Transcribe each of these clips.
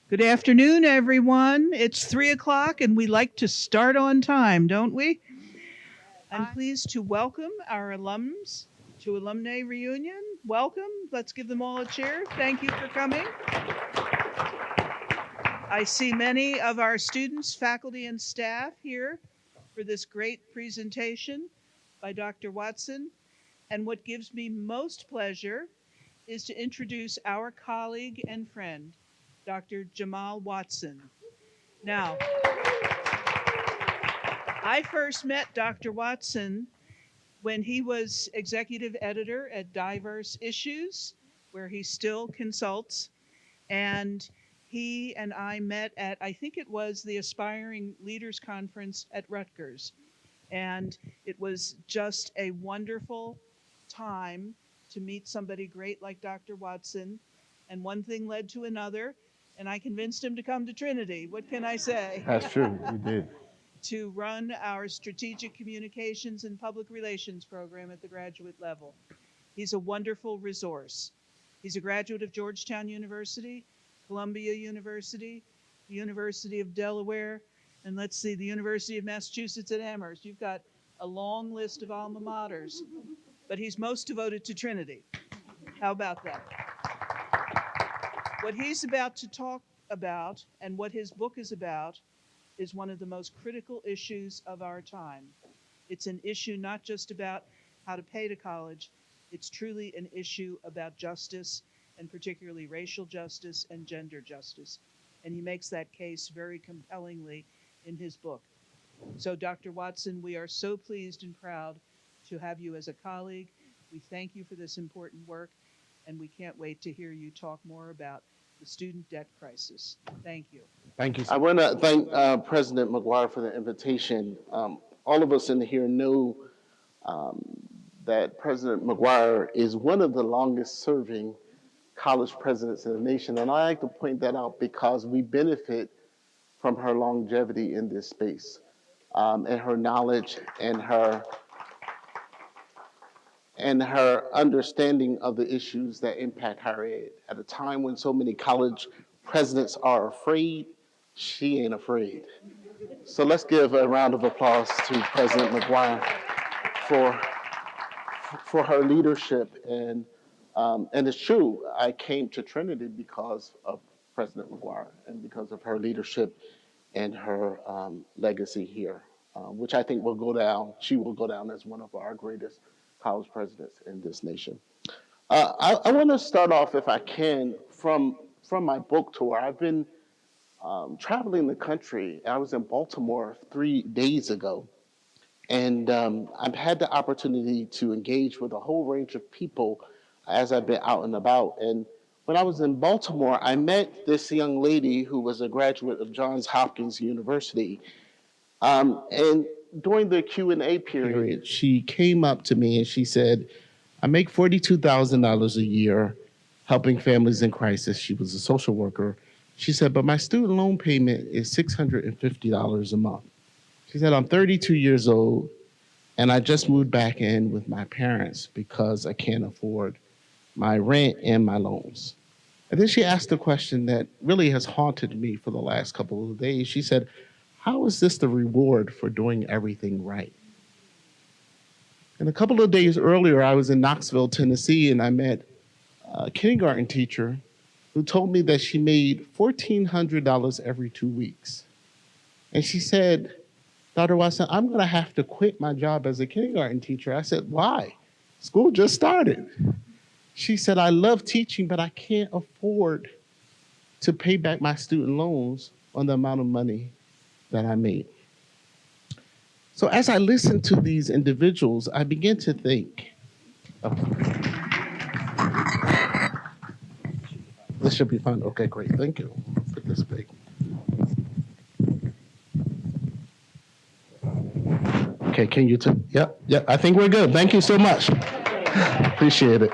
Good afternoon, everyone. It's 3 o'clock and we like to start on time, don't we? I'm pleased to welcome our alums to Alumni Reunion. Welcome. Let's give them all a cheer. Thank you for coming. I see many of our students, faculty, and staff here for this great presentation by Dr. Watson. And what gives me most pleasure is to introduce our colleague and friend, Dr. Jamal Watson. Now, I first met Dr. Watson when he was executive editor at Diverse Issues, where he still consults. And he and I met at, I think it was the Aspiring Leaders Conference at Rutgers. And it was just a wonderful time to meet somebody great like Dr. Watson. And one thing led to another, and I convinced him to come to Trinity. What can I say? That's true, you did. To run our Strategic Communications and Public Relations program at the graduate level. He's a wonderful resource. He's a graduate of Georgetown University, Columbia University, the University of Delaware, and let's see, the University of Massachusetts at Amherst. You've got a long list of alma maters, but he's most devoted to Trinity. How about that? What he's about to talk about and what his book is about is one of the most critical issues of our time. It's an issue not just about how to pay to college, it's truly an issue about justice, and particularly racial justice and gender justice. And he makes that case very compellingly in his book. So Dr. Watson, we are so pleased and proud to have you as a colleague. We thank you for this important work, and we can't wait to hear you talk more about the student debt crisis. Thank you. Thank you. I want to thank President McGuire for the invitation. All of us in here know that President McGuire is one of the longest serving college presidents in the nation. And I like to point that out because we benefit from her longevity in this space and her knowledge and her understanding of the issues that impact higher ed. At a time when so many college presidents are afraid, she ain't afraid. So let's give a round of applause to President McGuire for her leadership. And it's true, I came to Trinity because of President McGuire and because of her leadership and her legacy here, which I think will go down, she will go down as one of our greatest college presidents in this nation. I want to start off, if I can, from my book tour. I've been traveling the country. I was in Baltimore 3 days ago, and I've had the opportunity to engage with a whole range of people as I've been out and about. And when I was in Baltimore, I met this young lady who was a graduate of Johns Hopkins University. And during the Q&A period, she came up to me and she said, I make $42,000 a year helping families in crisis. She was a social worker. She said, but my student loan payment is $650 a month. She said, I'm 32 years old and I just moved back in with my parents because I can't afford my rent and my loans. And then she asked a question that really has haunted me for the last couple of days. She said, how is this the reward for doing everything right? And a couple of days earlier, I was in Knoxville, Tennessee, and I met a kindergarten teacher who told me that she made $1,400 every 2 weeks. And she said, Dr. Watson, I'm going to have to quit my job as a kindergarten teacher. I said, why? School just started. She said, I love teaching, but I can't afford to pay back my student loans on the amount of money that I made. So as I listened to these individuals, I began to think, this should be fun. Okay, great, thank you. Put this big. Okay, can you, yep, I think we're good. Thank you so much. Appreciate it.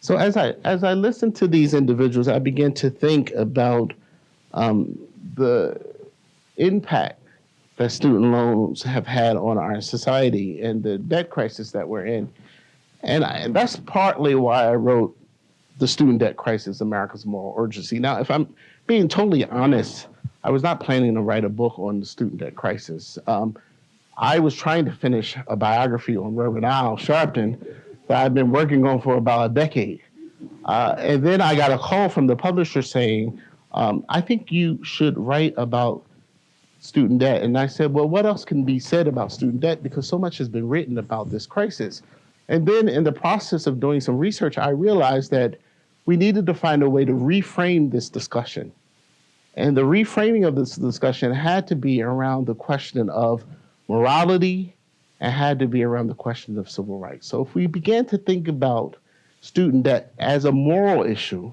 So as I listened to these individuals, I began to think about the impact that student loans have had on our society and the debt crisis that we're in. And that's partly why I wrote the student debt crisis, America's moral urgency. Now, if I'm being totally honest, I was not planning to write a book on the student debt crisis. I was trying to finish a biography on Reverend Al Sharpton that I've been working on for about a decade. And then I got a call from the publisher saying, I think you should write about student debt. And I said, well, what else can be said about student debt? Because so much has been written about this crisis. And then in the process of doing some research, I realized that we needed to find a way to reframe this discussion. And the reframing of this discussion had to be around the question of morality and had to be around the question of civil rights. So if we began to think about student debt as a moral issue,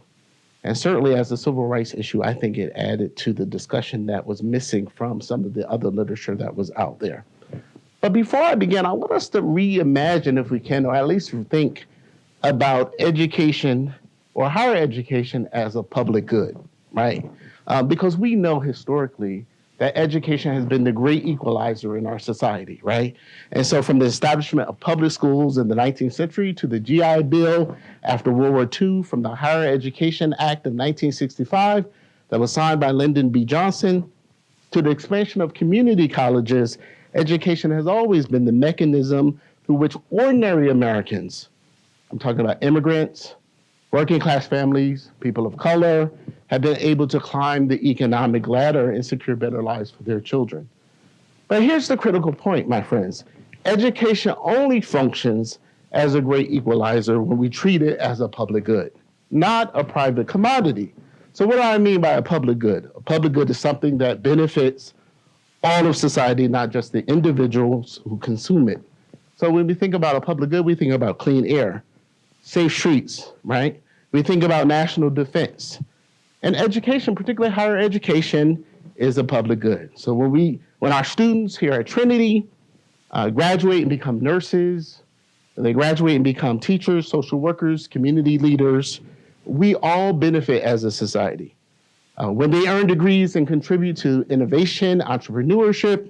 and certainly as a civil rights issue, I think it added to the discussion that was missing from some of the other literature that was out there. But before I begin, I want us to reimagine, if we can, or at least think about education or higher education as a public good, right? Because we know historically that education has been the great equalizer in our society, right? And so from the establishment of public schools in the 19th century to the GI Bill after World War II, from the Higher Education Act of 1965 that was signed by Lyndon B. Johnson, to the expansion of community colleges, education has always been the mechanism through which ordinary Americans, I'm talking about immigrants, working class families, people of color, have been able to climb the economic ladder and secure better lives for their children. But here's the critical point, my friends. Education only functions as a great equalizer when we treat it as a public good, not a private commodity. So what do I mean by a public good? A public good is something that benefits all of society, not just the individuals who consume it. So when we think about a public good, we think about clean air, safe streets, right? We think about national defense. And education, particularly higher education, is a public good. So when our students here at Trinity graduate and become nurses, they graduate and become teachers, social workers, community leaders, we all benefit as a society. When they earn degrees and contribute to innovation, entrepreneurship,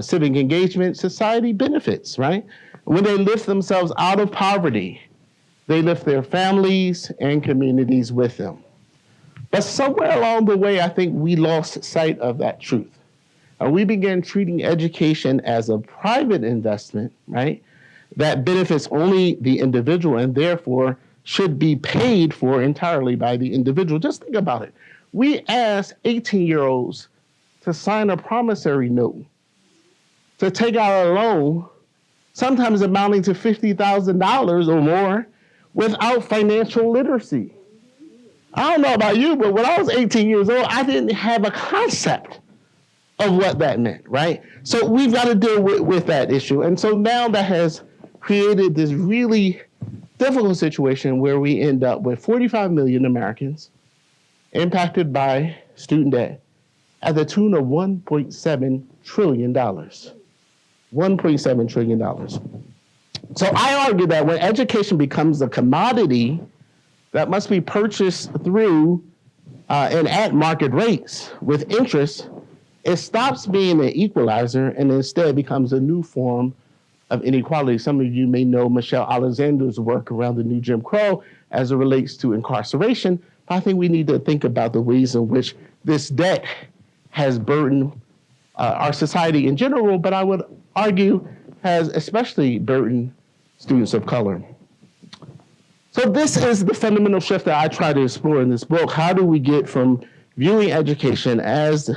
civic engagement, society benefits, right? When they lift themselves out of poverty, they lift their families and communities with them. But somewhere along the way, I think we lost sight of that truth. We began treating education as a private investment, right, that benefits only the individual and therefore should be paid for entirely by the individual. Just think about it. We ask 18-year-olds to sign a promissory note, to take out a loan, sometimes amounting to $50,000 or more, without financial literacy. I don't know about you, but when I was 18 years old, I didn't have a concept of what that meant, right? So we've got to deal with that issue. And so now that has created this really difficult situation where we end up with 45 million Americans impacted by student debt at the tune of $1.7 trillion. $1.7 trillion. So I argue that when education becomes a commodity that must be purchased through and at market rates with interest, it stops being an equalizer and instead becomes a new form of inequality. Some of you may know Michelle Alexander's work around the new Jim Crow as it relates to incarceration. But I think we need to think about the ways in which this debt has burdened our society in general, but I would argue has especially burdened students of color. So this is the fundamental shift that I try to explore in this book. How do we get from viewing education as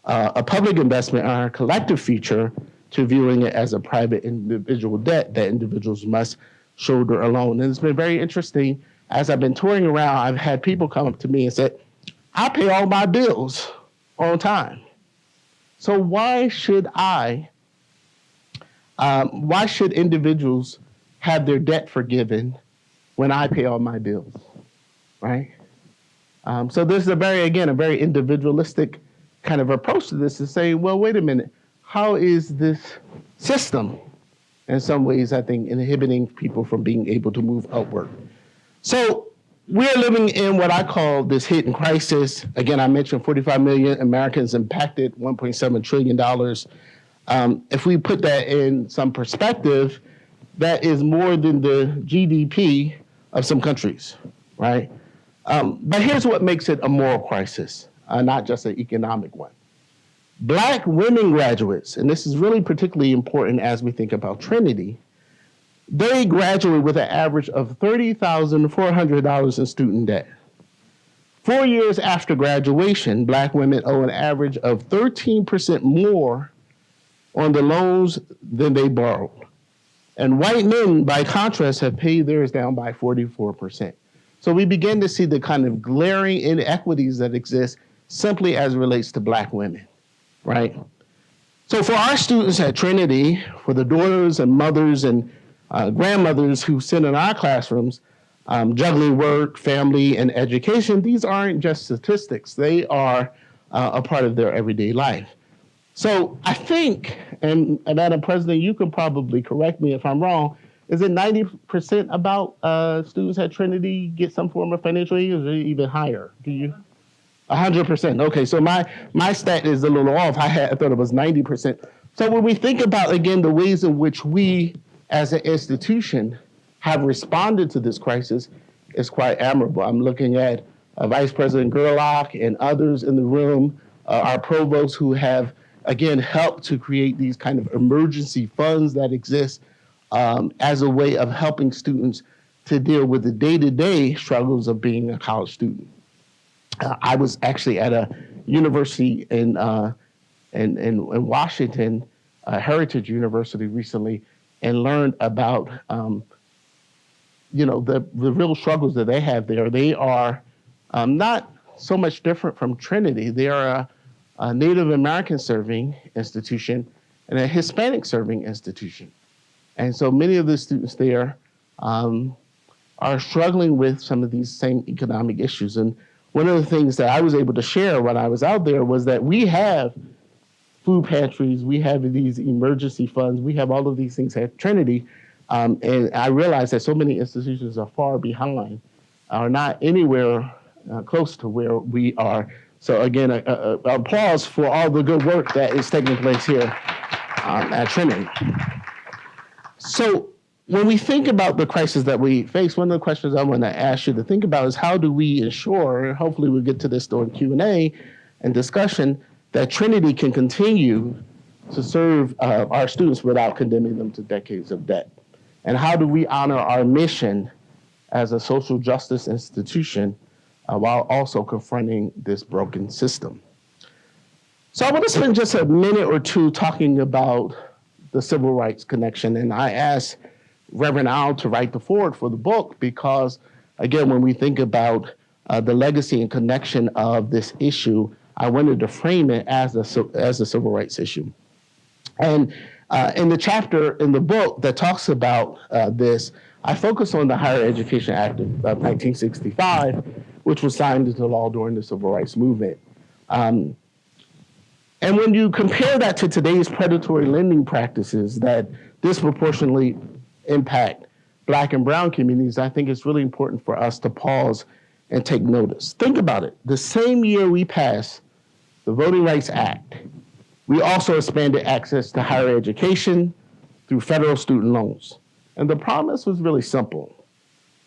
a public investment in our collective future to viewing it as a private individual debt that individuals must shoulder alone? And it's been very interesting. As I've been touring around, I've had people come up to me and say, I pay all my bills on time. So why should individuals have their debt forgiven when I pay all my bills, right? So there's a very individualistic kind of approach to this, to say, well, wait a minute, how is this system, in some ways, I think, inhibiting people from being able to move upward? So we're living in what I call this hidden crisis. Again, I mentioned 45 million Americans impacted, $1.7 trillion. If we put that in some perspective, that is more than the GDP of some countries. right? But here's what makes it a moral crisis, not just an economic one. Black women graduates, and this is really particularly important as we think about Trinity, they graduate with an average of $30,400 in student debt. 4 years after graduation, Black women owe an average of 13% more on the loans than they borrowed. And white men, by contrast, have paid theirs down by 44%. So we begin to see the kind of glaring inequities that exist simply as it relates to Black women, right? So for our students at Trinity, for the daughters and mothers and grandmothers who sit in our classrooms, juggling work, family, and education, these aren't just statistics. They are a part of their everyday life. So I think, and Madam President, you can probably correct me if I'm wrong, is it 90% about students at Trinity get some form of financial aid, or is it even higher? Do you? 100%. Okay, so my stat is a little off. I thought it was 90%. So when we think about, again, the ways in which we as an institution have responded to this crisis, is quite admirable. I'm looking at Vice President Gerlach and others in the room, our provosts who have, again, helped to create these kind of emergency funds that exist as a way of helping students to deal with the day-to-day struggles of being a college student. I was actually at a university in Washington, Heritage University recently, and learned about the real struggles that they have there. They are not so much different from Trinity. They are a Native American serving institution and a Hispanic serving institution. And so many of the students there are struggling with some of these same economic issues. And one of the things that I was able to share when I was out there was that we have food pantries, we have these emergency funds, we have all of these things at Trinity. And I realized that so many institutions are far behind, are not anywhere close to where we are. So again, applause for all the good work that is taking place here at Trinity. So when we think about the crisis that we face, one of the questions I want to ask you to think about is how do we ensure, and hopefully we'll get to this during Q&A and discussion, that Trinity can continue to serve our students without condemning them to decades of debt? And how do we honor our mission as a social justice institution while also confronting this broken system? So I want to spend just a minute or two talking about the civil rights connection. And I asked Reverend Al to write the foreword for the book because, again, when we think about the legacy and connection of this issue, I wanted to frame it as a civil rights issue. And in the chapter in the book that talks about this, I focus on the Higher Education Act of 1965, which was signed into law during the Civil Rights Movement. And when you compare that to today's predatory lending practices that disproportionately impact Black and brown communities, I think it's really important for us to pause and take notice. Think about it. The same year we passed the Voting Rights Act, we also expanded access to higher education through federal student loans. And the promise was really simple,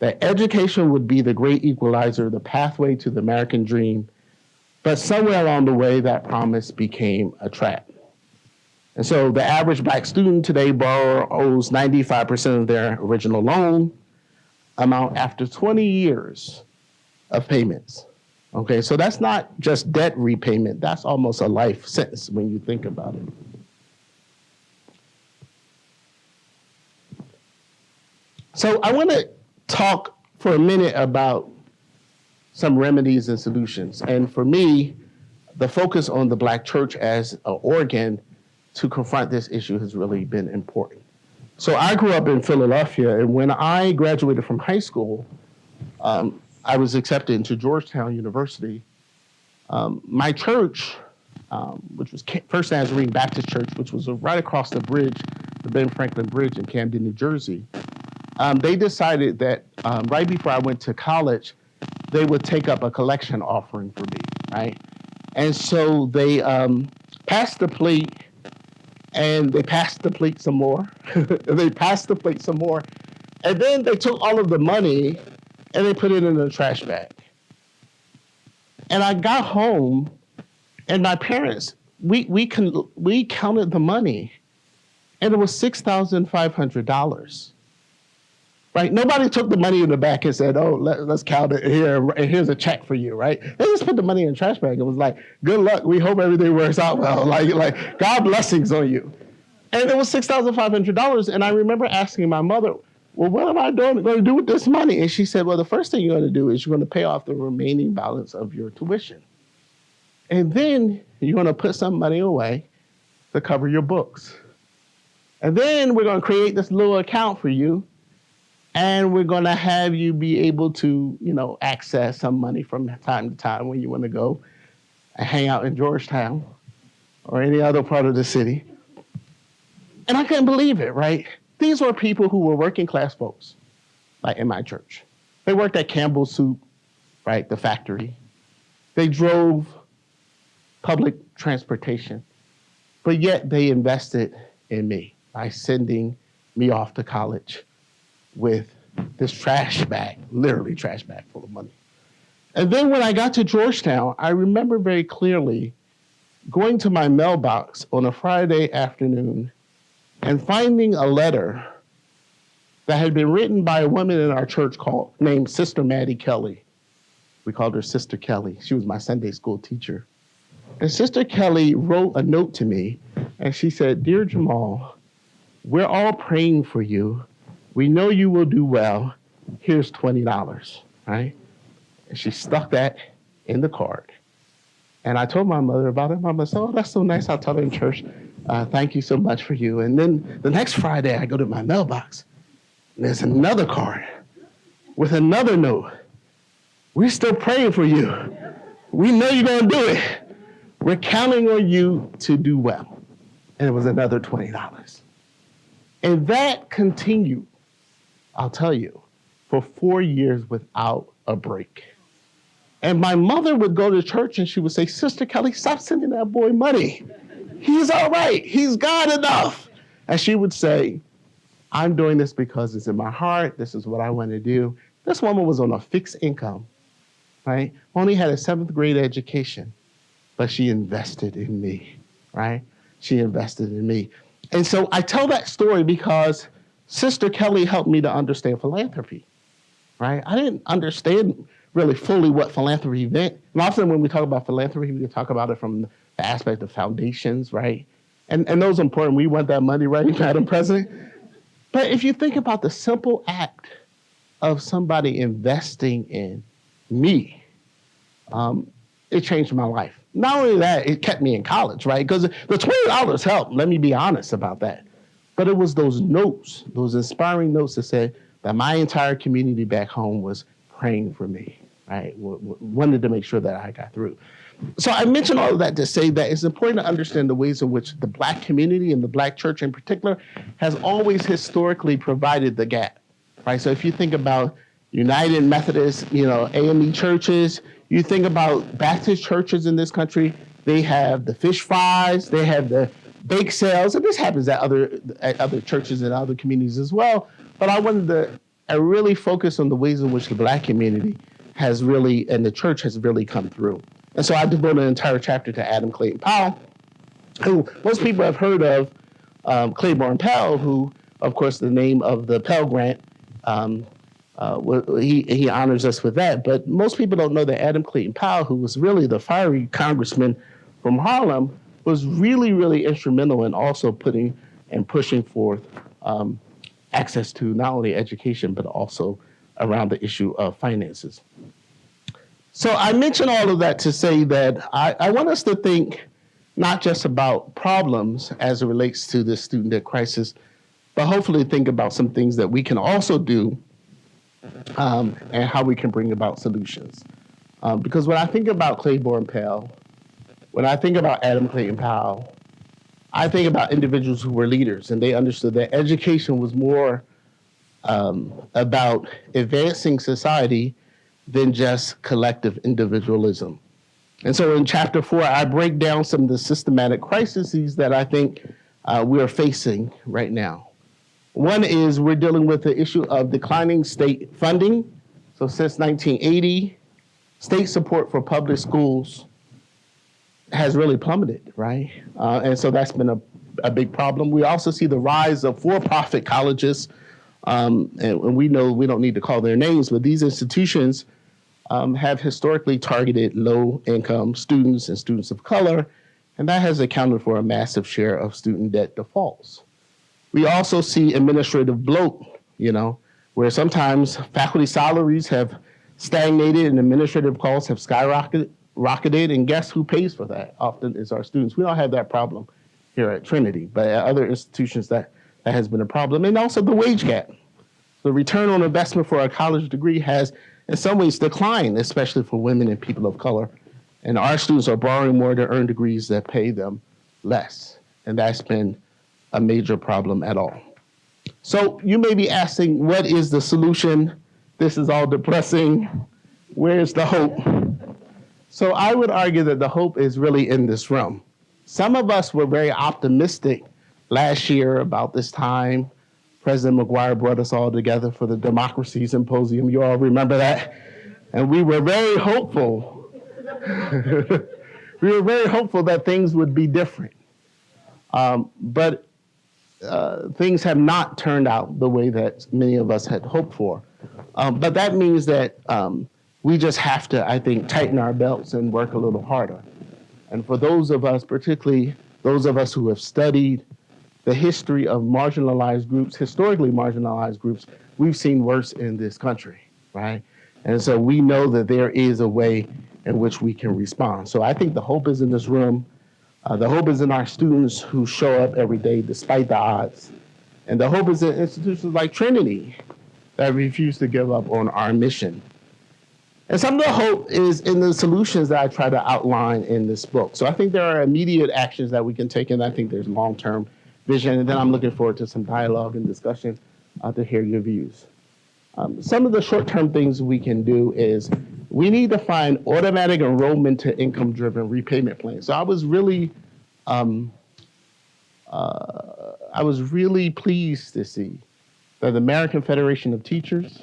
that education would be the great equalizer, the pathway to the American dream. But somewhere along the way, that promise became a trap. And so the average Black student today borrows 95% of their original loan amount after 20 years of payments. Okay, so that's not just debt repayment, that's almost a life sentence when you think about it. So I want to talk for a minute about some remedies and solutions. And for me, the focus on the Black church as an organ to confront this issue has really been important. So I grew up in Philadelphia, and when I graduated from high school, I was accepted into Georgetown University. My church, which was First Nazarene Baptist Church, which was right across the bridge, the Ben Franklin Bridge in Camden, New Jersey, they decided that right before I went to college, they would take up a collection offering for me, right? And so they passed the plate, and they passed the plate some more. They passed the plate some more. And then they took all of the money and they put it in a trash bag. And I got home, and my parents, we counted the money, and it was $6,500. Right? Nobody took the money in the back and said, "Oh, let's count it here, and here's a check for you." Right? They just put the money in the trash bag. It was like, "Good luck. We hope everything works out well." Like God blessings on you. And it was $6,500. And I remember asking my mother, "Well, what am I going to do with this money?" And she said, "Well, the first thing you're going to do is you're going to pay off the remaining balance of your tuition, and then you're going to put some money away to cover your books, and then we're going to create this little account for you." And we're going to have you be able to, access some money from time to time when you want to go and hang out in Georgetown or any other part of the city. And I couldn't believe it, right? These were people who were working class folks, like in my church. They worked at Campbell's Soup, right, the factory. They drove public transportation, but yet they invested in me by sending me off to college with this trash bag, literally trash bag full of money. And then when I got to Georgetown, I remember very clearly going to my mailbox on a Friday afternoon and finding a letter that had been written by a woman in our church named Sister Maddie Kelly. We called her Sister Kelly. She was my Sunday school teacher. And Sister Kelly wrote a note to me, and she said, "Dear Jamal, we're all praying for you. We know you will do well. Here's $20, right?" And she stuck that in the card. And I told my mother about it. Mama said, "Oh, that's so nice. I'll tell her in church. Thank you so much for you." And then the next Friday, I go to my mailbox, and there's another card with another note. "We're still praying for you. We know you're going to do it. We're counting on you to do well." And it was another $20. And that continued, I'll tell you, for 4 years without a break. And my mother would go to church and she would say, "Sister Kelly, stop sending that boy money. He's all right. He's got enough." And she would say, "I'm doing this because it's in my heart. This is what I want to do." This woman was on a fixed income, right? Only had a 7th grade education, but she invested in me, right? She invested in me. And so I tell that story because Sister Kelly helped me to understand philanthropy, right? I didn't understand really fully what philanthropy meant. And often when we talk about philanthropy, we talk about it from the aspect of foundations, right? And those are important. We want that money, right, Madam President? But if you think about the simple act of somebody investing in me, it changed my life. Not only that, it kept me in college, right? Because the $20 helped. Let me be honest about that. But it was those notes, those inspiring notes that said that my entire community back home was praying for me, right? Wanted to make sure that I got through. So I mention all of that to say that it's important to understand the ways in which the Black community and the Black church in particular has always historically provided the gap, right? So if you think about United Methodist, AME churches, you think about Baptist churches in this country, they have the fish fries, they have the bake sales, and this happens at other churches and other communities as well. But I wanted to really focus on the ways in which the Black community has really, and the church has really come through. And so I devoted an entire chapter to Adam Clayton Powell, who most people have heard of, Claiborne Pell, who, of course, the name of the Pell Grant, he honors us with that. But most people don't know that Adam Clayton Powell, who was really the fiery congressman from Harlem, was really, really instrumental in also putting and pushing forth access to not only education, but also around the issue of finances. So I mention all of that to say that I want us to think not just about problems as it relates to the student debt crisis, but hopefully think about some things that we can also do and how we can bring about solutions. Because when I think about Claiborne Pell, when I think about Adam Clayton Powell, I think about individuals who were leaders, and they understood that education was more about advancing society than just collective individualism. And so in chapter 4, I break down some of the systematic crises that I think we are facing right now. One is we're dealing with the issue of declining state funding. So since 1980, state support for public schools has really plummeted, right? And so that's been a big problem. We also see the rise of for-profit colleges, and we know we don't need to call their names, but these institutions have historically targeted low-income students and students of color, and that has accounted for a massive share of student debt defaults. We also see administrative bloat, where sometimes faculty salaries have stagnated and administrative costs have skyrocketed, and guess who pays for that? Often it's our students. We don't have that problem here at Trinity, but at other institutions that has been a problem. And also the wage gap. The return on investment for a college degree has in some ways declined, especially for women and people of color. And our students are borrowing more to earn degrees that pay them less. And that's been a major problem at all. So you may be asking, what is the solution? This is all depressing. Where's the hope? So I would argue that the hope is really in this room. Some of us were very optimistic last year about this time. President McGuire brought us all together for the Democracy Symposium. You all remember that? And we were very hopeful. We were very hopeful that things would be different. But things have not turned out the way that many of us had hoped for. But that means that we just have to, I think, tighten our belts and work a little harder. And for those of us, particularly those of us who have studied the history of marginalized groups, historically marginalized groups, we've seen worse in this country, right? And so we know that there is a way in which we can respond. So I think the hope is in this room. The hope is in our students who show up every day despite the odds. And the hope is in institutions like Trinity that refuse to give up on our mission. And some of the hope is in the solutions that I try to outline in this book. So I think there are immediate actions that we can take, and I think there's long-term vision. And then I'm looking forward to some dialogue and discussion to hear your views. Some of the short-term things we can do is we need to find automatic enrollment to income-driven repayment plans. So I was really pleased to see that the American Federation of Teachers,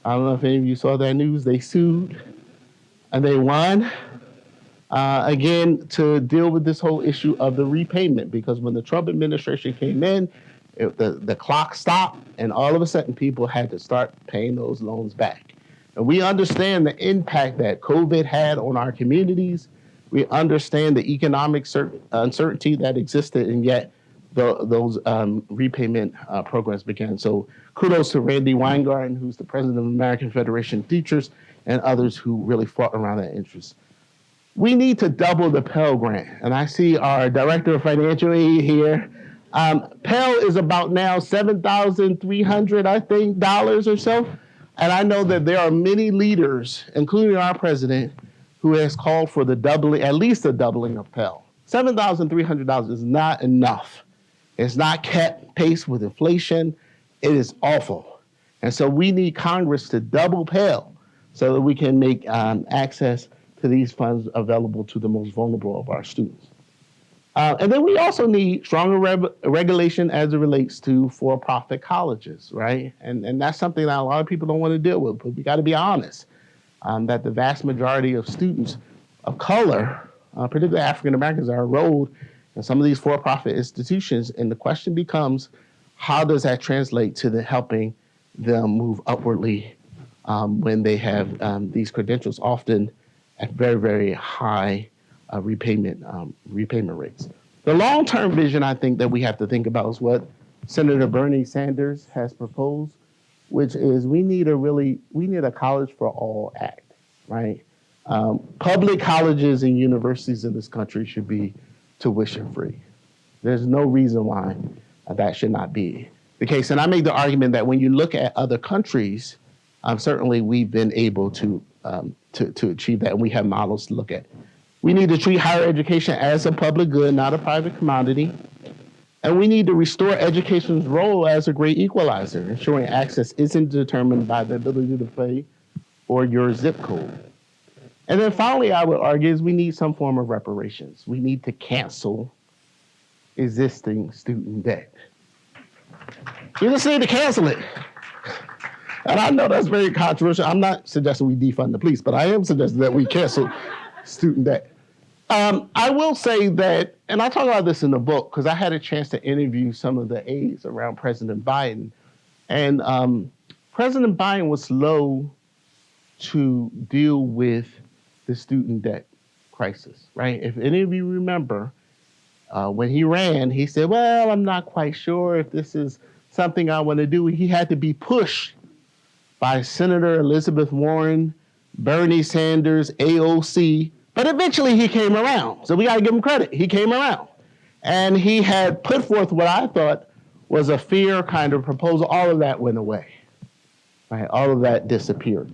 I don't know if any of you saw that news, they sued and they won, again, to deal with this whole issue of the repayment, because when the Trump administration came in, the clock stopped and all of a sudden people had to start paying those loans back. And we understand the impact that COVID had on our communities. We understand the economic uncertainty that existed, and yet those repayment programs began. So kudos to Randy Weingarten, who's the president of the American Federation of Teachers, and others who really fought around that interest. We need to double the Pell Grant. And I see our Director of Financial Aid here. Pell is about now $7,300, I think, dollars or so. And I know that there are many leaders, including our president, who has called for the doubling, at least a doubling of Pell. $7,300 is not enough. It's not kept pace with inflation. It is awful. And so we need Congress to double Pell so that we can make access to these funds available to the most vulnerable of our students. And then we also need stronger regulation as it relates to for-profit colleges, right? And that's something that a lot of people don't want to deal with, but we got to be honest that the vast majority of students of color, particularly African Americans, are enrolled in some of these for-profit institutions. And the question becomes, how does that translate to the helping them move upwardly when they have these credentials, often at very, very high repayment rates. The long-term vision, I think, that we have to think about is what Senator Bernie Sanders has proposed, which is we need a college for all act, right? Public colleges and universities in this country should be tuition-free. There's no reason why that should not be the case. And I make the argument that when you look at other countries, certainly we've been able to achieve that, and we have models to look at. We need to treat higher education as a public good, not a private commodity. And we need to restore education's role as a great equalizer, ensuring access isn't determined by the ability to pay or your zip code. And then finally, I would argue is we need some form of reparations. We need to cancel existing student debt. You just need to cancel it. And I know that's very controversial. I'm not suggesting we defund the police, but I am suggesting that we cancel student debt. I will say that, and I talk about this in the book because I had a chance to interview some of the aides around President Biden. And President Biden was slow to deal with the student debt crisis, right? If any of you remember, when he ran, he said, well, I'm not quite sure if this is something I want to do. He had to be pushed by Senator Elizabeth Warren, Bernie Sanders, AOC, but eventually he came around. So we got to give him credit. He came around. And he had put forth what I thought was a fair kind of proposal. All of that went away. Right? All of that disappeared.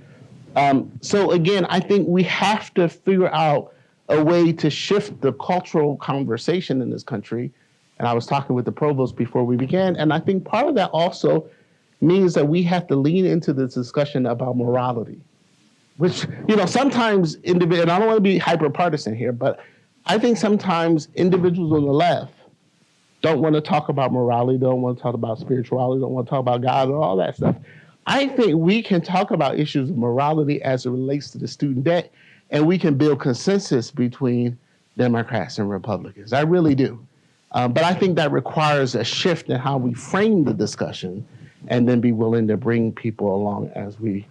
So again, I think we have to figure out a way to shift the cultural conversation in this country. And I was talking with the provost before we began, and I think part of that also means that we have to lean into this discussion about morality, which, sometimes and I don't want to be hyper partisan here, but I think sometimes individuals on the left don't want to talk about morality, don't want to talk about spirituality, don't want to talk about God and all that stuff. I think we can talk about issues of morality as it relates to the student debt, and we can build consensus between Democrats and Republicans. I really do. But I think that requires a shift in how we frame the discussion and then be willing to bring people along as we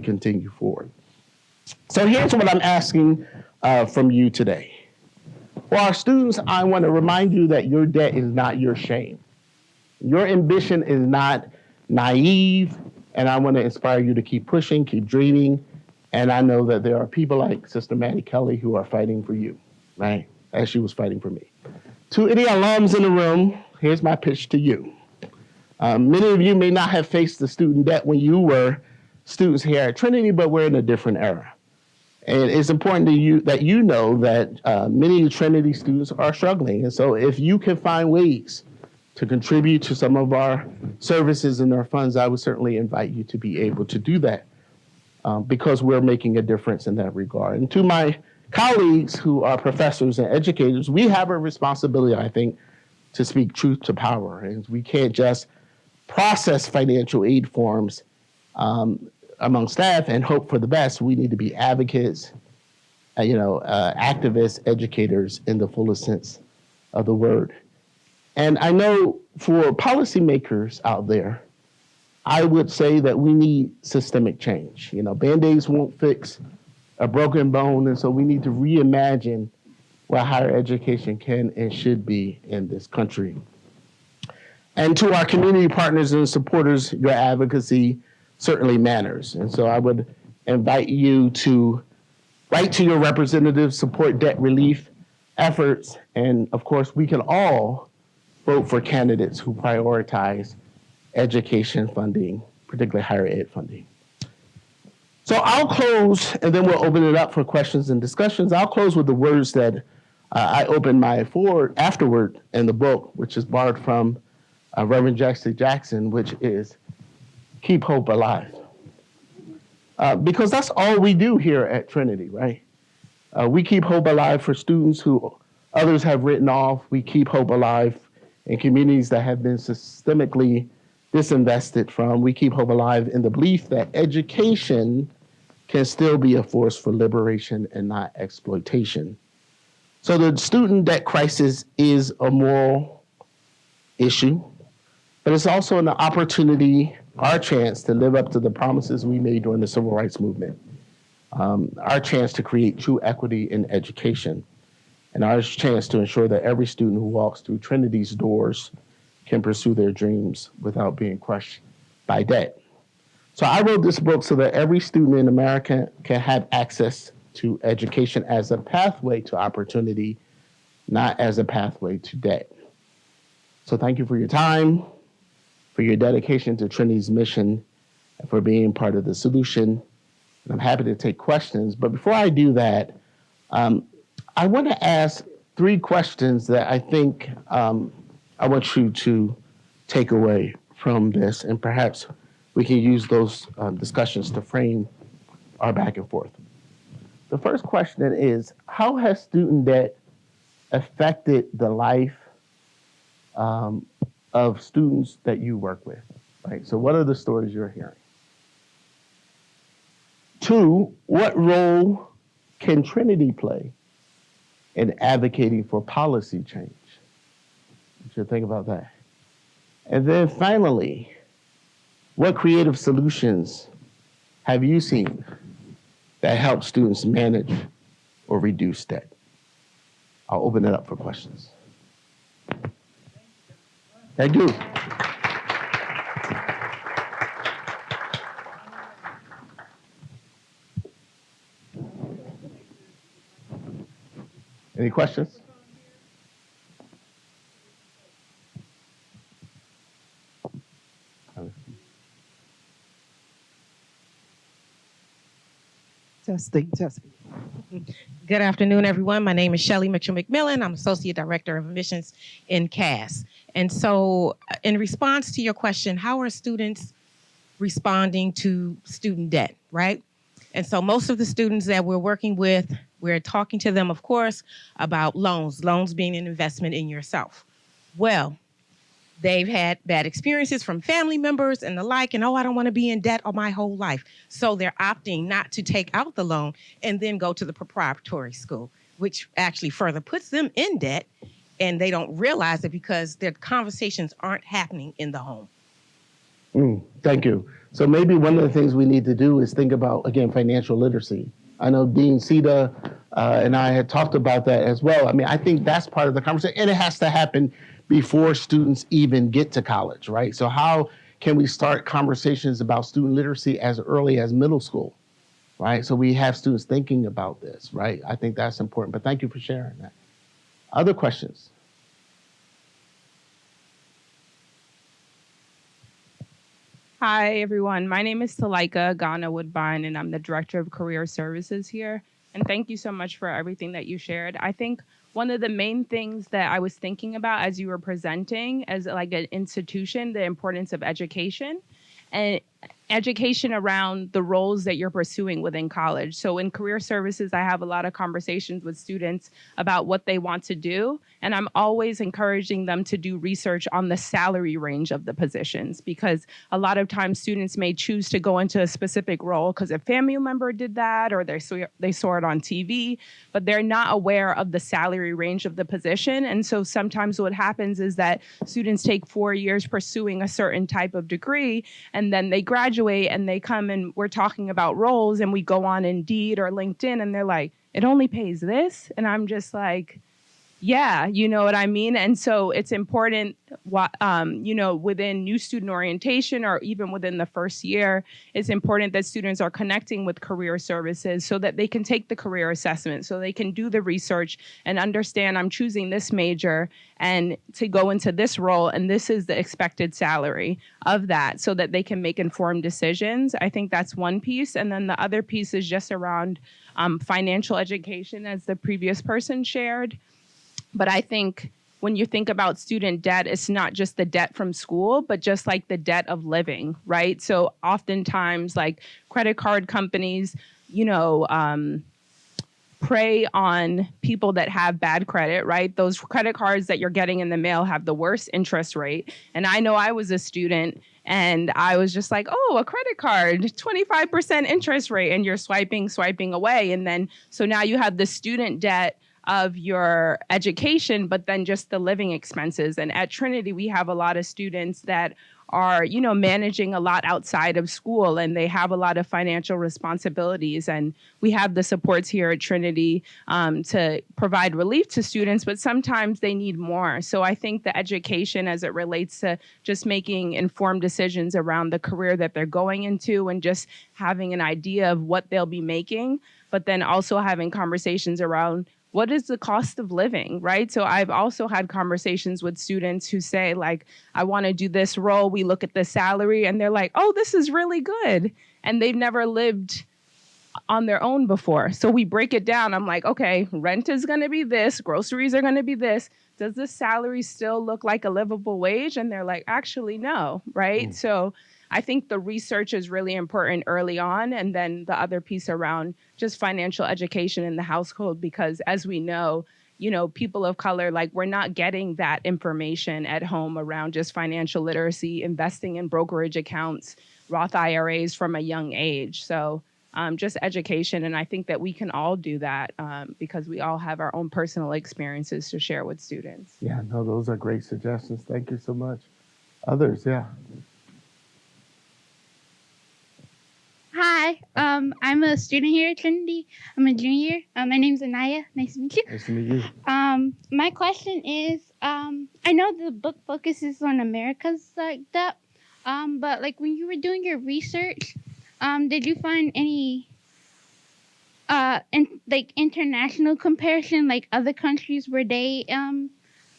continue forward. So here's what I'm asking from you today. For our students, I want to remind you that your debt is not your shame. Your ambition is not naive, and I want to inspire you to keep pushing, keep dreaming, and I know that there are people like Sister Maddie Kelly who are fighting for you, right, as she was fighting for me. To any alums in the room, here's my pitch to you. Many of you may not have faced the student debt when you were students here at Trinity, but we're in a different era. And it's important to you that you know that many Trinity students are struggling. And so if you can find ways to contribute to some of our services and our funds, I would certainly invite you to be able to do that because we're making a difference in that regard. And to my colleagues who are professors and educators, we have a responsibility, I think, to speak truth to power. And we can't just process financial aid forms among staff and hope for the best. We need to be advocates, activists, educators in the fullest sense of the word. And I know for policymakers out there, I would say that we need systemic change. Band-Aids won't fix a broken bone, and so we need to reimagine what higher education can and should be in this country. And to our community partners and supporters, your advocacy certainly matters. And so I would invite you to write to your representatives, support debt relief efforts, and of course, we can all vote for candidates who prioritize education funding, particularly higher ed funding. So I'll close, and then we'll open it up for questions and discussions. I'll close with the words that I opened my afterward in the book, which is borrowed from Reverend Jackson, which is keep hope alive. Because that's all we do here at Trinity, right? We keep hope alive for students who others have written off. We keep hope alive in communities that have been systemically disinvested from. We keep hope alive in the belief that education can still be a force for liberation and not exploitation. So the student debt crisis is a moral issue, but it's also an opportunity, our chance to live up to the promises we made during the civil rights movement, our chance to create true equity in education, and our chance to ensure that every student who walks through Trinity's doors can pursue their dreams without being crushed by debt. So I wrote this book so that every student in America can have access to education as a pathway to opportunity, not as a pathway to debt. So thank you for your time, for your dedication to Trinity's mission, and for being part of the solution. And I'm happy to take questions. But before I do that, I want to ask 3 questions that I think I want you to take away from this, and perhaps we can use those discussions to frame our back and forth. The first question is, how has student debt affected the life of students that you work with, right? So what are the stories you're hearing? Two, what role can Trinity play in advocating for policy change? You should think about that. And then finally, what creative solutions have you seen that help students manage or reduce debt? I'll open it up for questions. Thank you. Any questions? Testing. Good afternoon, everyone. My name is Shelley Mitchell-McMillan. I'm Associate Director of Admissions in CAS. And so in response to your question, how are students responding to student debt, right? And so most of the students that we're working with, we're talking to them, of course, about loans being an investment in yourself. Well, they've had bad experiences from family members and the like, and I don't want to be in debt all my whole life. So they're opting not to take out the loan and then go to the preparatory school, which actually further puts them in debt, and they don't realize it because their conversations aren't happening in the home. Thank you. So maybe one of the things we need to do is think about, again, financial literacy. I know Dean Sita and I had talked about that as well. I mean, I think that's part of the conversation, and it has to happen before students even get to college, right? So how can we start conversations about student literacy as early as middle school, right? So we have students thinking about this, right? I think that's important, but thank you for sharing that. Other questions? Hi, everyone. My name is Talaika Ghana Woodbine, and I'm the Director of Career Services here. And thank you so much for everything that you shared. I think one of the main things that I was thinking about as you were presenting as like an institution, the importance of education and education around the roles that you're pursuing within college. So in career services, I have a lot of conversations with students about what they want to do. And I'm always encouraging them to do research on the salary range of the positions, because a lot of times students may choose to go into a specific role because a family member did that or they saw it on TV, but they're not aware of the salary range of the position. And so sometimes what happens is that students take 4 years pursuing a certain type of degree, and then they graduate and they come and we're talking about roles, and we go on Indeed or LinkedIn and they're like, it only pays this. And I'm just like, yeah, you know what I mean? And so it's important, within new student orientation or even within the first year, it's important that students are connecting with career services so that they can take the career assessment, so they can do the research and understand I'm choosing this major and to go into this role, and this is the expected salary of that, so that they can make informed decisions. I think that's one piece. And then the other piece is just around financial education, as the previous person shared. But I think when you think about student debt, it's not just the debt from school, but just like the debt of living, right? So oftentimes, like credit card companies, prey on people that have bad credit, right? Those credit cards that you're getting in the mail have the worst interest rate. And I know I was a student and I was just like, oh, a credit card, 25% interest rate, and you're swiping away. And then, so now you have the student debt of your education, but then just the living expenses. And at Trinity, we have a lot of students that are, managing a lot outside of school, and they have a lot of financial responsibilities. And we have the supports here at Trinity to provide relief to students, but sometimes they need more. So I think the education as it relates to just making informed decisions around the career that they're going into and just having an idea of what they'll be making, but then also having conversations around what is the cost of living, right? So I've also had conversations with students who say, like, I want to do this role. We look at the salary and they're like, oh, this is really good. And they've never lived on their own before. So we break it down. I'm like, okay, rent is going to be this, groceries are going to be this. Does this salary still look like a livable wage? And they're like, actually, no, right? So I think the research is really important early on. And then the other piece around just financial education in the household, because as we know, people of color, like, we're not getting that information at home around just financial literacy, investing in brokerage accounts, Roth IRAs from a young age. So just education. And I think that we can all do that because we all have our own personal experiences to share with students. Yeah, no, those are great suggestions. Thank you so much. Others, yeah. Hi, I'm a student here at Trinity. I'm a junior. My name's Anaya. Nice to meet you. Nice to meet you. My question is, I know the book focuses on America's like that, but like when you were doing your research, did you find any international comparison, like other countries where they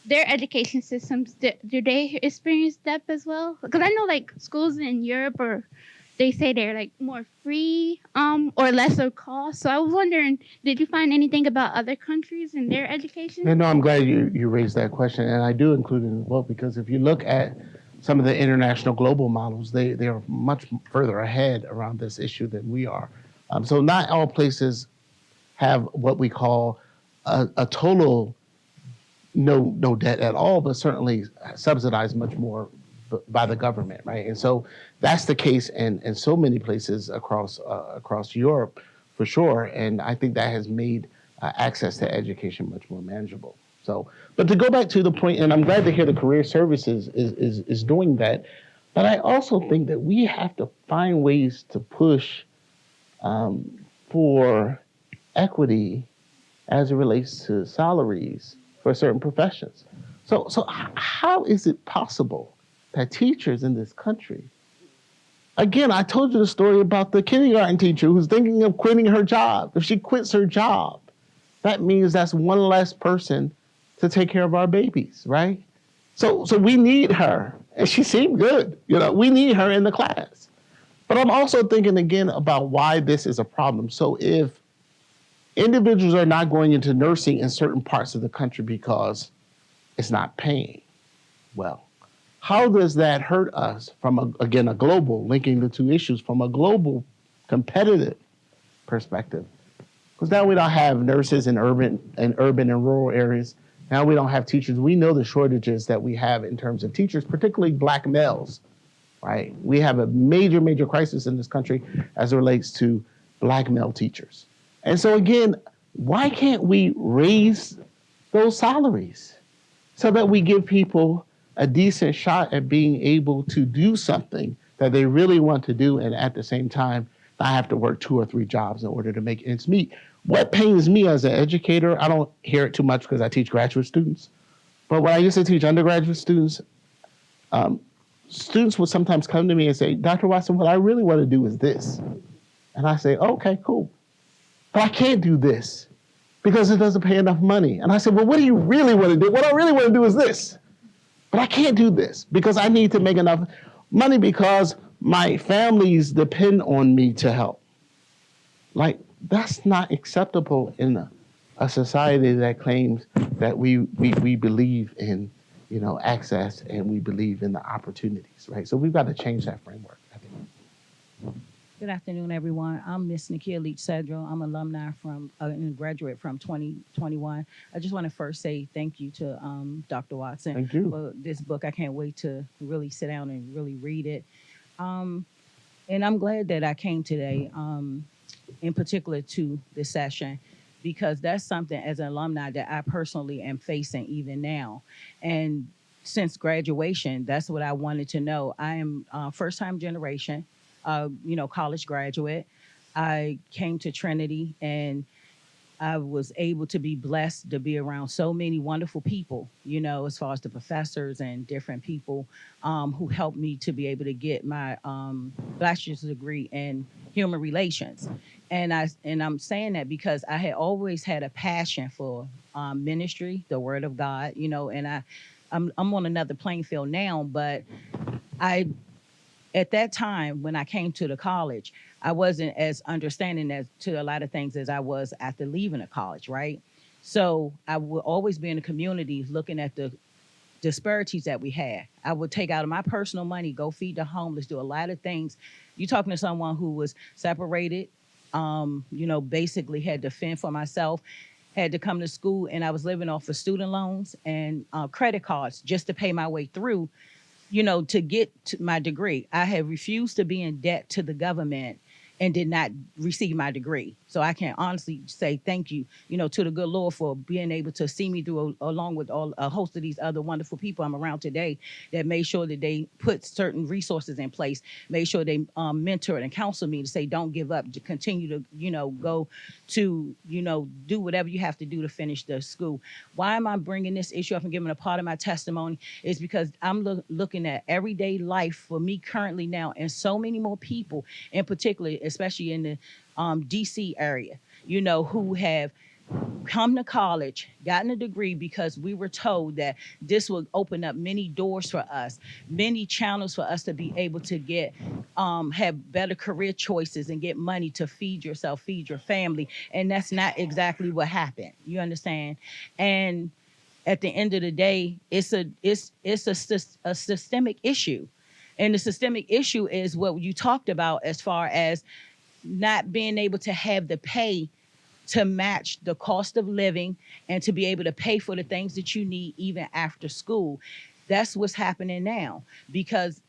their education systems do they experience depth as well? Because I know like schools in Europe or they say they're like more free or lesser cost. So I was wondering, did you find anything about other countries and their education? Yeah, no, I'm glad you raised that question, and I do include it in the book because if you look at some of the international global models, they are much further ahead around this issue than we are. So not all places have what we call a total no debt at all, but certainly subsidized much more by the government, right? And so that's the case in so many places across Europe, for sure. And I think that has made access to education much more manageable. So, but to go back to the point, and I'm glad to hear the career services is doing that. But I also think that we have to find ways to push for equity as it relates to salaries for certain professions. So how is it possible that teachers in this country, again, I told you the story about the kindergarten teacher who's thinking of quitting her job. If she quits her job, that means that's one less person to take care of our babies, right? So we need her, and she seemed good. We need her in the class. But I'm also thinking again about why this is a problem. So if individuals are not going into nursing in certain parts of the country because it's not paying, well, how does that hurt us from, a global, linking the two issues, from a global competitive perspective? Because now we don't have nurses in urban and rural areas. Now we don't have teachers. We know the shortages that we have in terms of teachers, particularly Black males, right? We have a major, major crisis in this country as it relates to Black male teachers. And so again, why can't we raise those salaries so that we give people a decent shot at being able to do something that they really want to do, and at the same time, not have to work 2 or 3 jobs in order to make ends meet? What pains me as an educator, I don't hear it too much because I teach graduate students, but when I used to teach undergraduate students, students would sometimes come to me and say, Dr. Watson, what I really want to do is this. And I say, okay, cool. But I can't do this because it doesn't pay enough money. And I said, well, what do you really want to do? What I really want to do is this. But I can't do this because I need to make enough money because my families depend on me to help. Like, that's not acceptable in a society that claims that we believe in, access, and we believe in the opportunities, right? So we've got to change that framework, I think. Good afternoon, everyone. I'm Miss Nakia Leach-Cedro. I'm alumni and graduate from 2021. I just want to first say thank you to Dr. Watson Thank you. for this book. I can't wait to really sit down and really read it. And I'm glad that I came today, in particular to this session, because that's something as an alumni that I personally am facing even now. And since graduation, that's what I wanted to know. I am first-time generation. College graduate. I came to Trinity and I was able to be blessed to be around so many wonderful people, as far as the professors and different people who helped me to be able to get my bachelor's degree in human relations. And I'm saying that because I had always had a passion for ministry, the Word of God, and I'm on another playing field now, but at that time, when I came to the college, I wasn't as understanding as to a lot of things as I was after leaving the college, right? So I would always be in the community looking at the disparities that we had. I would take out of my personal money, go feed the homeless, do a lot of things. You're talking to someone who was separated, basically had to fend for myself, had to come to school, and I was living off of student loans and credit cards just to pay my way through, to get to my degree. I had refused to be in debt to the government and did not receive my degree. So I can honestly say thank you, to the good Lord for being able to see me through, along with a host of these other wonderful people I'm around today that made sure that they put certain resources in place, made sure they mentored and counseled me to say, don't give up, to continue to, go to, do whatever you have to do to finish the school. Why am I bringing this issue up and giving a part of my testimony? Is because I'm looking at everyday life for me currently now, and so many more people, in particular, especially in the DC area, who have come to college, gotten a degree because we were told that this would open up many doors for us, many channels for us to be able to get, have better career choices and get money to feed yourself, feed your family. And that's not exactly what happened. You understand? And at the end of the day, it's a systemic issue. And the systemic issue is what you talked about as far as not being able to have the pay to match the cost of living and to be able to pay for the things that you need even after school. That's what's happening now. Because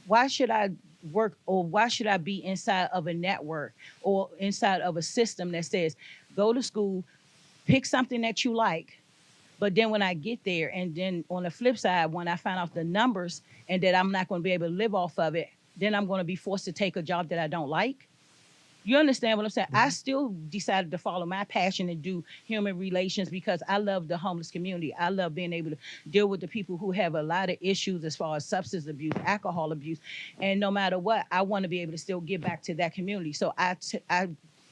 why should I work, or why should I be inside of a network or inside of a system that says, go to school, pick something that you like, but then when I get there, and then on the flip side, when I find out the numbers and that I'm not going to be able to live off of it, then I'm going to be forced to take a job that I don't like. You understand what I'm saying? I still decided to follow my passion and do human relations because I love the homeless community. I love being able to deal with the people who have a lot of issues as far as substance abuse, alcohol abuse. And no matter what, I want to be able to still give back to that community. So I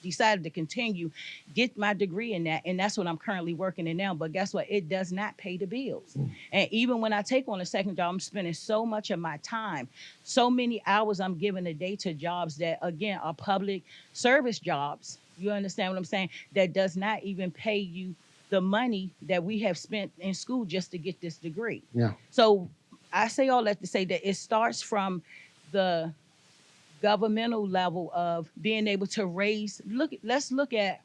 decided to continue, get my degree in that, and that's what I'm currently working in now. But guess what? It does not pay the bills. And even when I take on a second job, I'm spending so much of my time, so many hours I'm giving a day to jobs that, again, are public service jobs. You understand what I'm saying? That does not even pay you the money that we have spent in school just to get this degree. Yeah. So I say all that to say that it starts from the governmental level of being able to raise, let's look at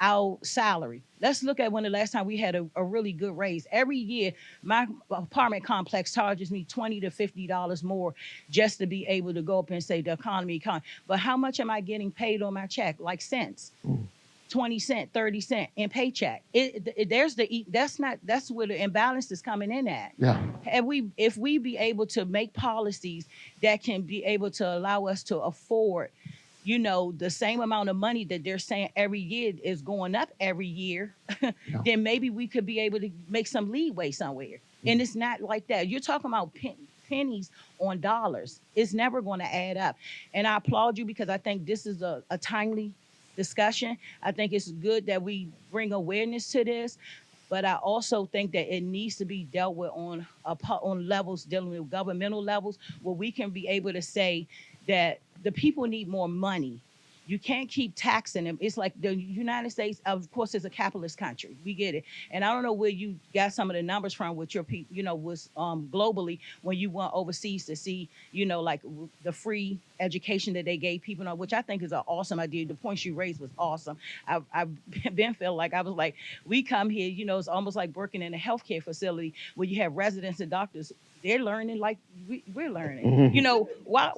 our salary. Let's look at when the last time we had a really good raise. Every year, my apartment complex charges me $20 to $50 more just to be able to go up and say the economy. But how much am I getting paid on my check? Like cents. 20 cent, 30 cent in paycheck. That's where the imbalance is coming in at. Yeah. If we be able to make policies that can be able to allow us to afford, the same amount of money that they're saying every year is going up every year, then maybe we could be able to make some leeway somewhere. And it's not like that. You're talking about pennies on dollars. It's never going to add up. And I applaud you because I think this is a timely discussion. I think it's good that we bring awareness to this, but I also think that it needs to be dealt with on levels, dealing with governmental levels, where we can be able to say that the people need more money. You can't keep taxing them. It's like the United States, of course, is a capitalist country. We get it. And I don't know where you got some of the numbers from with your people, was globally when you went overseas to see, like the free education that they gave people, which I think is an awesome idea. The points you raised was awesome. I've been felt like I was like, we come here, it's almost like working in a healthcare facility where you have residents and doctors. They're learning like we're learning. Why?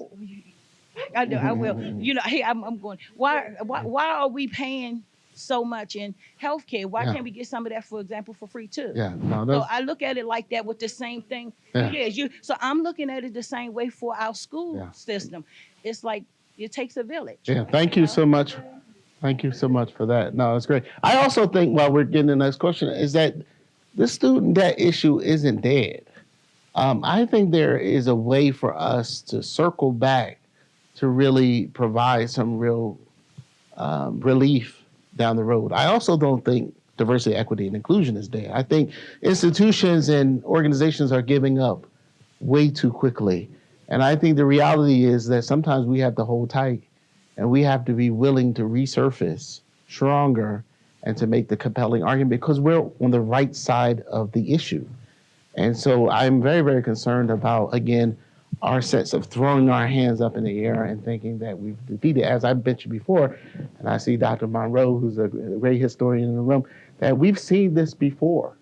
I will. Hey, I'm going. Why are we paying so much in healthcare? Why can't we get some of that, for example, for free too? Yeah. No, so I look at it like that with the same thing. Yeah. So I'm looking at it the same way for our school system. It's like it takes a village. Yeah. Thank you so much. Thank you so much for that. No, that's great. I also think while we're getting the next question is that the student debt issue isn't dead. I think there is a way for us to circle back to really provide some real relief down the road. I also don't think diversity, equity, and inclusion is dead. I think institutions and organizations are giving up way too quickly. And I think the reality is that sometimes we have to hold tight and we have to be willing to resurface stronger and to make the compelling argument because we're on the right side of the issue. And so I'm very, very concerned about, again, our sense of throwing our hands up in the air and thinking that we've defeated, as I mentioned before, and I see Dr. Monroe, who's a great historian in the room, that we've seen this before.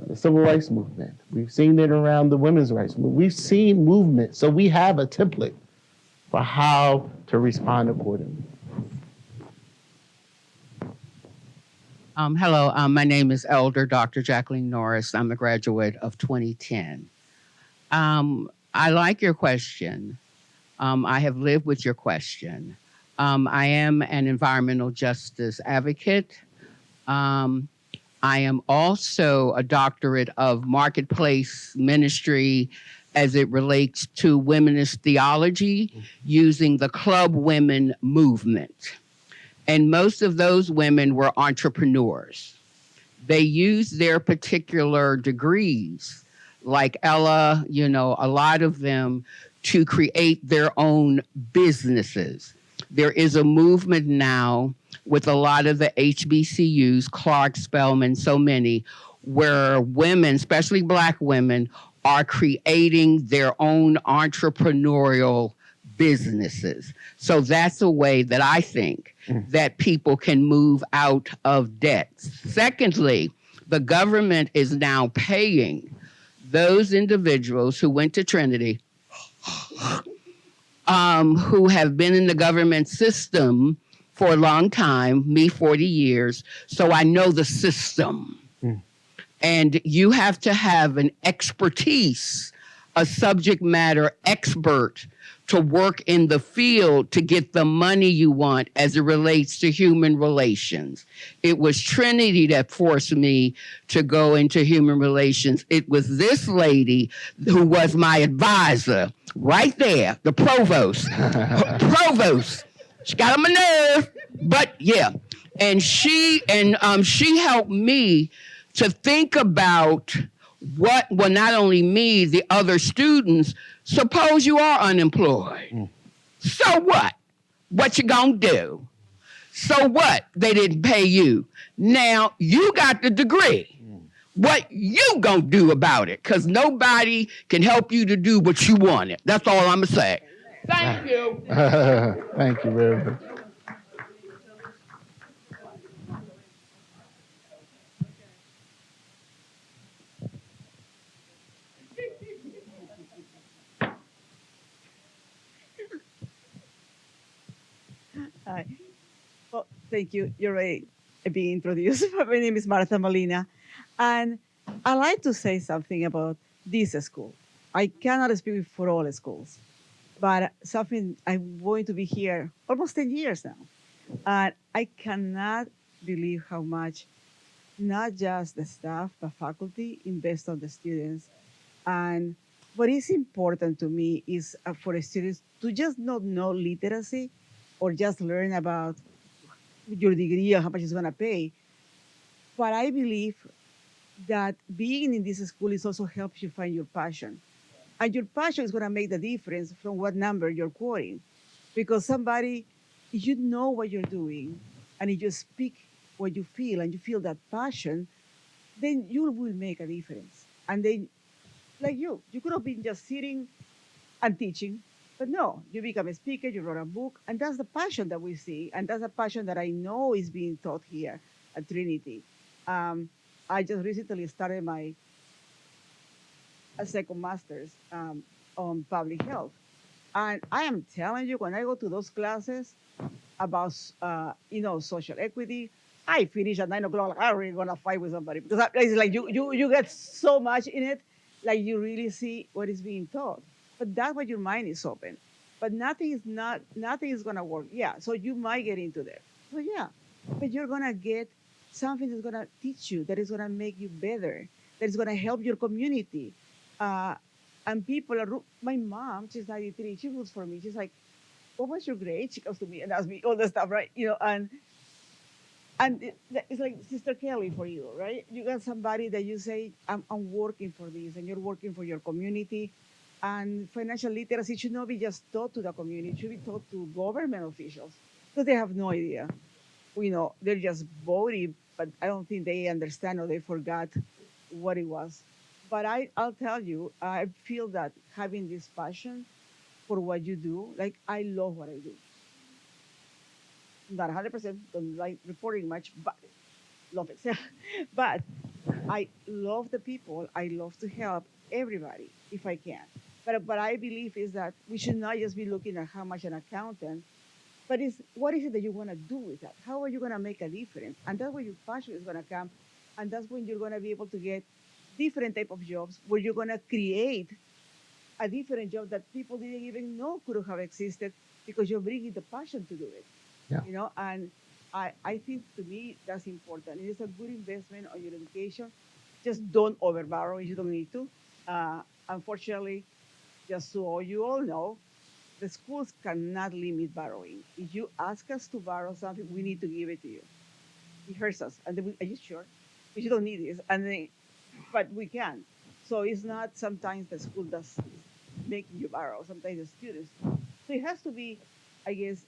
The civil rights movement. We've seen it around the women's rights movement. We've seen movement. So we have a template for how to respond accordingly. Hello, my name is Elder Dr. Jacqueline Norris. I'm a graduate of 2010. I like your question. I have lived with your question. I am an environmental justice advocate. I am also a doctorate of marketplace ministry as it relates to womenist theology using the Club Women movement. And most of those women were entrepreneurs. They used their particular degrees, like Ella, a lot of them, to create their own businesses. There is a movement now with a lot of the HBCUs, Clark, Spelman, so many, where women, especially Black women, are creating their own entrepreneurial businesses. So that's a way that I think that people can move out of debt. Secondly, the government is now paying those individuals who went to Trinity, who have been in the government system for a long time, me 40 years, so I know the system. And you have to have an expertise, a subject matter expert to work in the field to get the money you want as it relates to human relations. It was Trinity that forced me to go into human relations. It was this lady who was my advisor right there, the provost. Provost. She got on my nerve, but yeah. And she helped me to think about not only me, the other students, suppose you are unemployed. So what? What you gonna do? So what? They didn't pay you. Now you got the degree. What you gonna do about it? Because nobody can help you to do what you wanted. That's all I'm gonna say. Thank you. Thank you very much. Hi. Well, thank you. You're right. Being introduced. My name is Martha Molina, and I like to say something about this school. I cannot speak for all schools, but something I'm going to be here almost 10 years now, and I cannot believe how much not just the staff, but faculty invest on the students. And what is important to me is for the students to just not know literacy or just learn about your degree or how much it's going to pay. But I believe that being in this school is also helps you find your passion. And your passion is going to make the difference from what number you're quoting. Because somebody, if you know what you're doing and if you speak what you feel and you feel that passion, then you will make a difference. And then, like you could have been just sitting and teaching, but no, you become a speaker, you wrote a book, and that's the passion that we see, and that's the passion that I know is being taught here at Trinity. I just recently started my a second master's on public health, and I am telling you, when I go to those classes about social equity, I finish at 9 o'clock. Like, I'm really gonna fight with somebody because it's like you get so much in it, like you really see what is being taught. But that's why your mind is open. But nothing is gonna work. Yeah, so you might get into there. So yeah, but you're gonna get something that's gonna teach you, that is gonna make you better, that is gonna help your community. Uh, and people are. My mom, she's 93. She roots for me. She's like, "What was your grade?" She comes to me and asks me all the stuff, right? It's like Sister Kelly for you, right? You got somebody that you say, I'm working for this, and you're working for your community. And financial literacy should not be just taught to the community, it should be taught to government officials because they have no idea. They're just voting, but I don't think they understand or they forgot what it was. But I'll tell you, I feel that having this passion for what you do, like I love what I do. Not 100%, don't like reporting much, but love it. But I love the people. I love to help everybody if I can. But I believe is that we should not just be looking at how much an accountant, but it's what is it that you want to do with that? How are you going to make a difference? And that's where your passion is going to come, and that's when you're going to be able to get different type of jobs where you're going to create a different job that people didn't even know could have existed because you're bringing the passion to do it. Yeah. You know, and I think to me that's important. It is a good investment on your education. Just don't overborrow if you don't need to. Unfortunately, just so you all know, the schools cannot limit borrowing. If you ask us to borrow something, we need to give it to you. It hurts us. And then are you sure? But you don't need this. And then, but we can. So it's not sometimes the school does making you borrow, sometimes the students. So it has to be, I guess,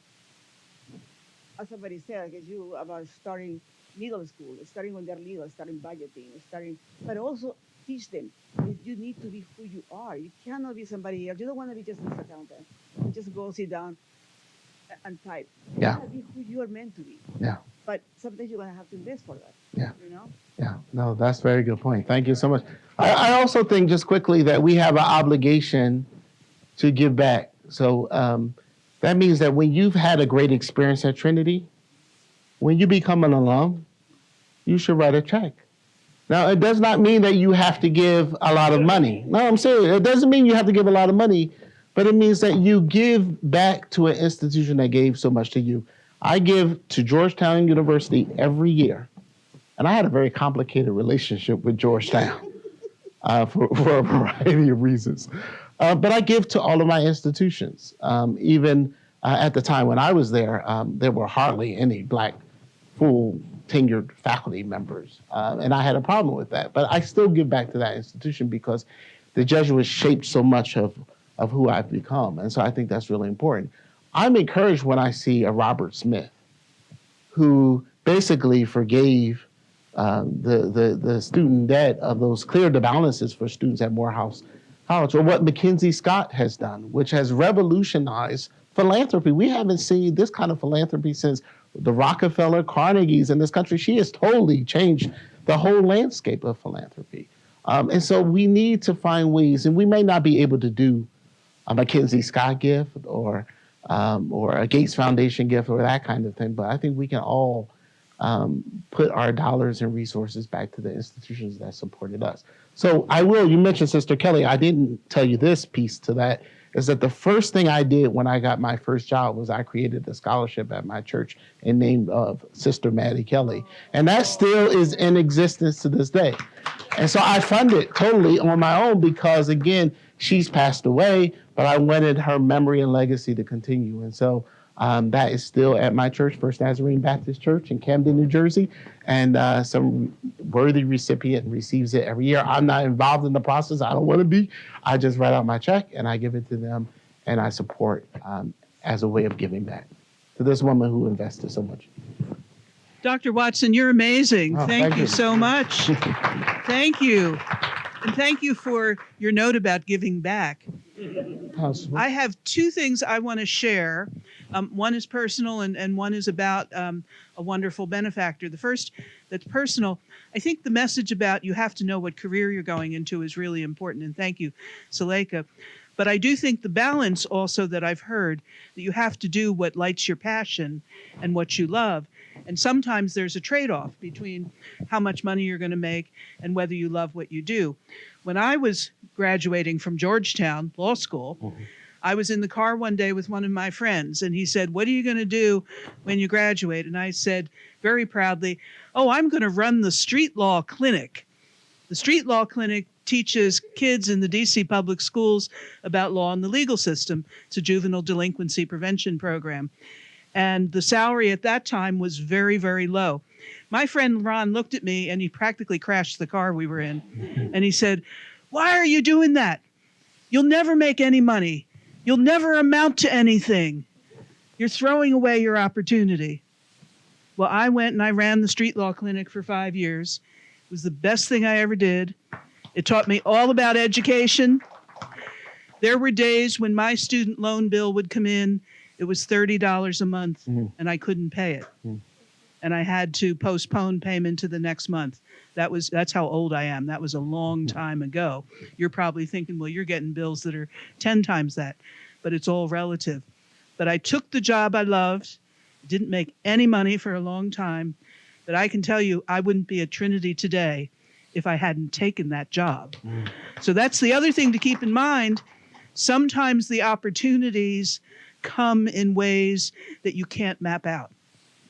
as somebody said, I guess you about starting middle school, starting when they're little, starting budgeting, but also teach them that you need to be who you are. You cannot be somebody else. You don't want to be just this accountant. You just go sit down and type. You Yeah. want to be who you are meant to be. Yeah. But sometimes you're going to have to invest for that. Yeah. You know? Yeah, no, that's a very good point. Thank you so much. I also think just quickly that we have an obligation to give back. So that means that when you've had a great experience at Trinity, when you become an alum, you should write a check. Now, it does not mean that you have to give a lot of money. No, I'm serious. It doesn't mean you have to give a lot of money, but it means that you give back to an institution that gave so much to you. I give to Georgetown University every year. And I had a very complicated relationship with Georgetown for a variety of reasons. But I give to all of my institutions. Even at the time when I was there were hardly any Black full tenured faculty members. And I had a problem with that. But I still give back to that institution because the Jesuits shaped so much of who I've become. And so I think that's really important. I'm encouraged when I see a Robert Smith who basically forgave the student debt of those cleared the balances for students at Morehouse College, or what Mackenzie Scott has done, which has revolutionized philanthropy. We haven't seen this kind of philanthropy since the Rockefeller, Carnegie's in this country. She has totally changed the whole landscape of philanthropy. And so we need to find ways, and we may not be able to do a Mackenzie Scott gift or a Gates Foundation gift or that kind of thing, but I think we can all put our dollars and resources back to the institutions that supported us. So you mentioned Sister Kelly. I didn't tell you this piece to that, is that the first thing I did when I got my first job was I created a scholarship at my church in name of Sister Maddie Kelly. And that still is in existence to this day. And so I fund it totally on my own because, again, she's passed away, but I wanted her memory and legacy to continue. And so that is still at my church, First Nazarene Baptist Church in Camden, New Jersey. And some worthy recipient receives it every year. I'm not involved in the process. I don't want to be. I just write out my check and I give it to them and I support as a way of giving back to this woman who invested so much. Dr. Watson, you're amazing. Oh, thank you so much. Thank you. And thank you for your note about giving back. I have two things I want to share. One is personal and one is about a wonderful benefactor. The first that's personal, I think the message about you have to know what career you're going into is really important. And thank you, Suleika. But I do think the balance also that I've heard, that you have to do what lights your passion and what you love. And sometimes there's a trade-off between how much money you're going to make and whether you love what you do. When I was graduating from Georgetown Law School, I was in the car one day with one of my friends, and he said, "What are you going to do when you graduate?" And I said very proudly, "Oh, I'm going to run the street law clinic." The street law clinic teaches kids in the DC public schools about law and the legal system. It's a juvenile delinquency prevention program. And the salary at that time was very, very low. My friend Ron looked at me and he practically crashed the car we were in. And he said, "Why are you doing that? You'll never make any money. You'll never amount to anything. You're throwing away your opportunity." Well, I went and I ran the street law clinic for 5 years. It was the best thing I ever did. It taught me all about education. There were days when my student loan bill would come in. It was $30 a month, and I couldn't pay it. and I had to postpone payment to the next month. That's how old I am. That was a long time ago. You're probably thinking, well, you're getting bills that are 10 times that, but it's all relative. But I took the job I loved, didn't make any money for a long time, but I can tell you I wouldn't be at Trinity today if I hadn't taken that job. So that's the other thing to keep in mind. Sometimes the opportunities come in ways that you can't map out.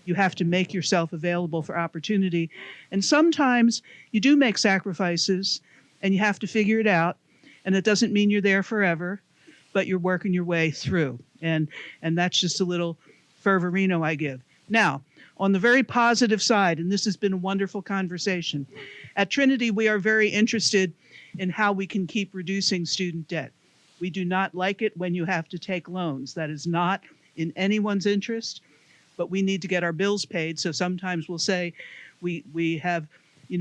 You have to make yourself available for opportunity. And sometimes you do make sacrifices and you have to figure it out. And it doesn't mean you're there forever, but you're working your way through. And that's just a little fervorino I give. Now, on the very positive side, and this has been a wonderful conversation, at Trinity, we are very interested in how we can keep reducing student debt. We do not like it when you have to take loans. That is not in anyone's interest, but we need to get our bills paid. So sometimes we'll say we have,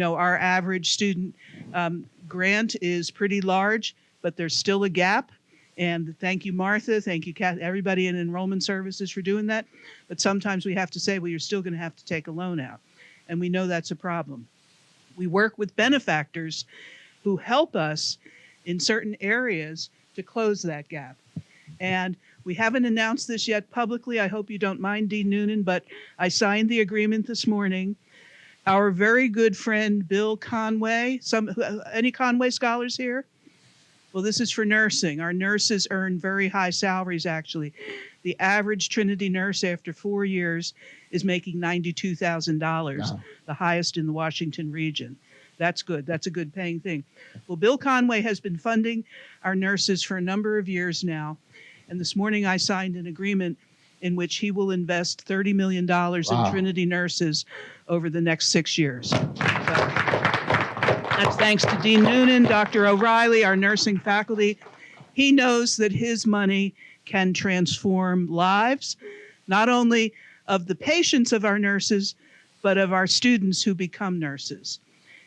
our average student grant is pretty large, but there's still a gap. And thank you, Martha. Thank you, everybody in enrollment services for doing that. But sometimes we have to say, well, you're still going to have to take a loan out. And we know that's a problem. We work with benefactors who help us in certain areas to close that gap. And we haven't announced this yet publicly. I hope you don't mind, Dean Noonan, but I signed the agreement this morning. Our very good friend, Bill Conway, any Conway scholars here? Well, this is for nursing. Our nurses earn very high salaries, actually. The average Trinity nurse after 4 years is making $92,000, wow. The highest in the Washington region. That's good. That's a good paying thing. Well, Bill Conway has been funding our nurses for a number of years now. And this morning I signed an agreement in which he will invest $30 million wow. in Trinity nurses over the next 6 years. So that's thanks to Dean Noonan, Dr. O'Reilly, our nursing faculty. He knows that his money can transform lives, not only of the patients of our nurses, but of our students who become nurses.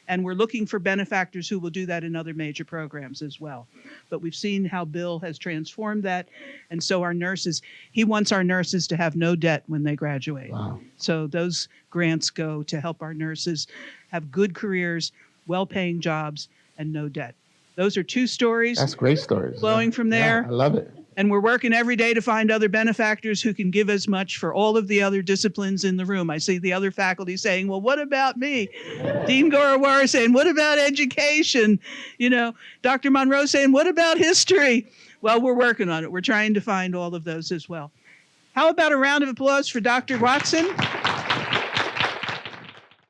And we're looking for benefactors who will do that in other major programs as well. But we've seen how Bill has transformed that. And so our nurses, he wants our nurses to have no debt when they graduate. Wow. So those grants go to help our nurses have good careers, well-paying jobs, and no debt. Those are two stories. That's great stories. Flowing from there. Yeah, I love it. And we're working every day to find other benefactors who can give as much for all of the other disciplines in the room. I see the other faculty saying, well, what about me? Dean Gorawara saying, what about education? Dr. Monroe saying, what about history? Well, we're working on it. We're trying to find all of those as well. How about a round of applause for Dr. Watson?